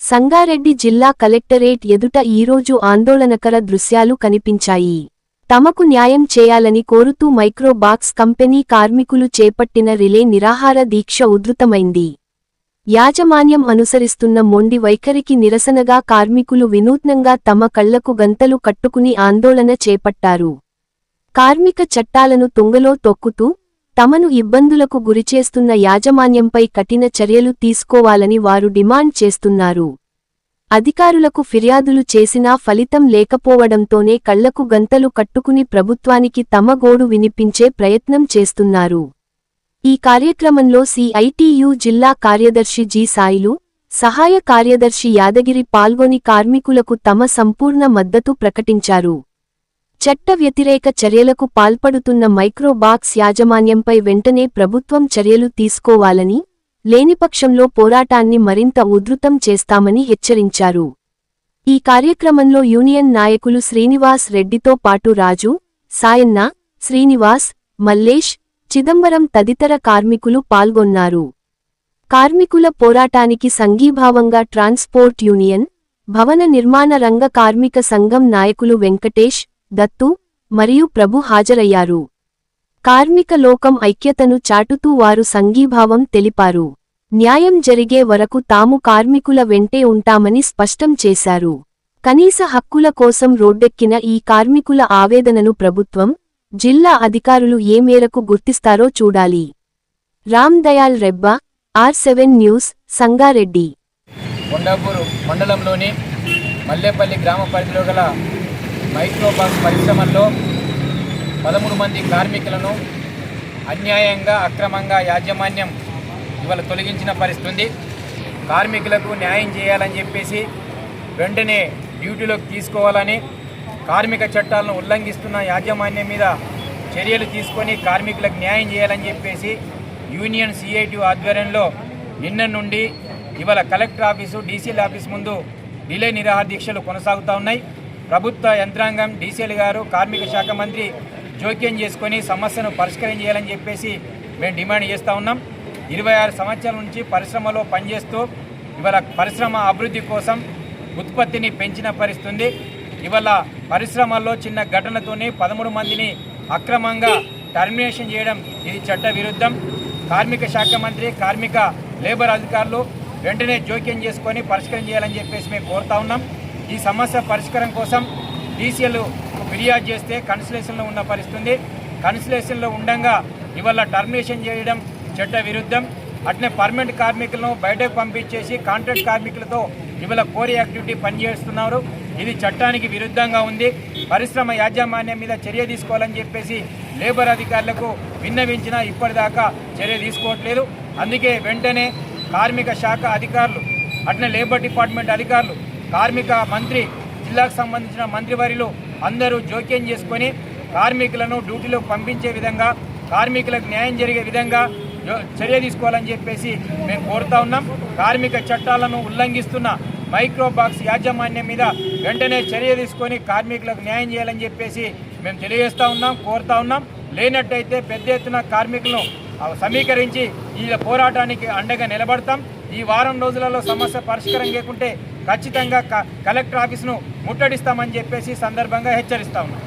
సంగారెడ్డి జిల్లా కలెక్టరేట్ ఎదుట ఈరోజు ఆందోళనకర దృశ్యాలు కనిపించాయి. తమకు న్యాయం చేయాలని కోరుతూ మైక్రోబాక్స్ కంపెనీ కార్మికులు చేపట్టిన రిలే నిరాహార దీక్ష ఉధృతమైంది. యాజమాన్యం అనుసరిస్తున్న మొండి వైఖరికి నిరసనగా కార్మికులు వినూత్నంగా తమ కళ్లకు గంతలు కట్టుకుని ఆందోళన చేపట్టారు. కార్మిక చట్టాలను తుంగలో తొక్కుతూ తమను ఇబ్బందులకు గురిచేస్తున్న యాజమాన్యంపై కఠిన చర్యలు తీసుకోవాలని వారు డిమాండ్ చేస్తున్నారు. అధికారులకు ఫిర్యాదులు చేసినా ఫలితం లేకపోవడంతోనే కళ్లకు గంతలు కట్టుకుని ప్రభుత్వానికి తమ గోడు వినిపించే ప్రయత్నం చేస్తున్నారు. ఈ కార్యక్రమంలో సిఐటియు జిల్లా కార్యదర్శి జి సాయిలు, సహాయ కార్యదర్శి యాదగిరి పాల్గొని కార్మికులకు తమ సంపూర్ణ మద్దతు ప్రకటించారు. చట్ట వ్యతిరేక చర్యలకు పాల్పడుతున్న మైక్రోబాక్స్ యాజమాన్యంపై వెంటనే ప్రభుత్వం చర్యలు తీసుకోవాలని, లేనిపక్షంలో పోరాటాన్ని మరింత ఉధృతం చేస్తామని హెచ్చరించారు. ఈ కార్యక్రమంలో యూనియన్ నాయకులు శ్రీనివాస్ రెడ్డితో పాటు రాజు, సాయన్న, శ్రీనివాస్, మల్లేష్, చిదంబరం తదితర కార్మికులు పాల్గొన్నారు. కార్మికుల పోరాటానికి సంఘీభావంగా ట్రాన్స్పోర్ట్ యూనియన్, భవన నిర్మాణ రంగ కార్మిక సంఘం నాయకులు వెంకటేష్, దత్తు, మరియు ప్రభు హాజరయ్యారు. కార్మిక లోకం ఐక్యతను చాటుతూ వారు సంఘీభావం తెలిపారు. న్యాయం జరిగే వరకు తాము కార్మికుల వెంటే ఉంటామని స్పష్టం చేశారు. కనీస హక్కుల కోసం రోడ్డెక్కిన ఈ కార్మికుల ఆవేదనను ప్రభుత్వం, జిల్లా అధికారులు ఏ మేరకు గుర్తిస్తారో చూడాలి. Ram Dayal Rebba, R7 news, Sangareddy. కొండాపూర్ మండలంలోని మల్లేపల్లి గ్రామ పరిధిలో గల మైక్రోబాక్స్ పరిశ్రమల్లో 13 మంది కార్మికులను అన్యాయంగా అక్రమంగా యాజమాన్యం ఇవాళ తొలగించిన పరిస్థితి. కార్మికులకు న్యాయం చేయాలని చెప్పేసి వెంటనే డ్యూటీలోకి తీసుకోవాలని, కార్మిక చట్టాలను ఉల్లంఘిస్తున్న యాజమాన్యం మీద చర్యలు తీసుకొని కార్మికులకు న్యాయం చేయాలని చెప్పేసి యూనియన్ సిఐటి ఆధ్వర్యంలో నిన్న నుండి ఇవాళ కలెక్టర్ ఆఫీసు, డీసీఎల్ ఆఫీస్ ముందు రిలే నిరాహార దీక్షలు కొనసాగుతూ ఉన్నాయి. ప్రభుత్వ యంత్రాంగం, డీసీఎల్ గారు, కార్మిక శాఖ మంత్రి జోక్యం చేసుకొని సమస్యను పరిష్కారం చేయాలని చెప్పేసి మేము డిమాండ్ చేస్తూ ఉన్నాం. 26 సంవత్సరాల నుంచి పరిశ్రమలో పనిచేస్తూ ఇవాళ పరిశ్రమ అభివృద్ధి కోసం ఉత్పత్తిని పెంచిన పరిస్థితి. ఇవాళ పరిశ్రమల్లో చిన్న ఘటనతోనే 13 మందిని అక్రమంగా టర్మినేషన్ చేయడం ఇది చట్ట విరుద్ధం. కార్మిక శాఖ మంత్రి, కార్మిక లేబర్ అధికారులు వెంటనే జోక్యం చేసుకొని పరిష్కారం చేయాలని చెప్పేసి మేము కోరుతా ఉన్నాం. ఈ సమస్య పరిష్కారం కోసం డీసీఎల్ ఫిర్యాదు చేస్తే కన్సలేషన్లో ఉన్న పరిస్థితి. కన్సలేషన్లో ఉండగా ఇవాళ టర్మినేషన్ చేయడం చట్ట విరుద్ధం. అట్నే పర్మనెంట్ కార్మికులను బయటకు పంపించేసి కాంట్రాక్ట్ కార్మికులతో ఇవాళ కోరి యాక్టివిటీ పనిచేస్తున్నారు. ఇది చట్టానికి విరుద్ధంగా ఉంది. పరిశ్రమ యాజమాన్యం మీద చర్య తీసుకోవాలని చెప్పేసి లేబర్ అధికారులకు విన్నవించినా ఇప్పటిదాకా చర్య తీసుకోవట్లేదు. అందుకే వెంటనే కార్మిక శాఖ అధికారులు, అట్నే లేబర్ డిపార్ట్మెంట్ అధికారులు, కార్మిక మంత్రి, జిల్లాకు సంబంధించిన మంత్రివర్యులు అందరూ జోక్యం చేసుకొని కార్మికులను డ్యూటీలోకి పంపించే విధంగా, కార్మికులకు న్యాయం జరిగే విధంగా చర్య తీసుకోవాలని చెప్పేసి మేము కోరుతా ఉన్నాం. కార్మిక చట్టాలను ఉల్లంఘిస్తున్న మైక్రోబాక్స్ యాజమాన్యం మీద వెంటనే చర్య తీసుకొని కార్మికులకు న్యాయం చేయాలని చెప్పేసి మేము తెలియజేస్తూ ఉన్నాం, కోరుతా ఉన్నాం. లేనట్టయితే పెద్ద ఎత్తున కార్మికులను సమీకరించి ఈ పోరాటానికి అండగా నిలబడతాం. ఈ వారం రోజులలో సమస్య పరిష్కారం లేకుంటే ఖచ్చితంగా కలెక్టర్ ఆఫీసును ముట్టడిస్తామని చెప్పేసి సందర్భంగా హెచ్చరిస్తా ఉన్నాం.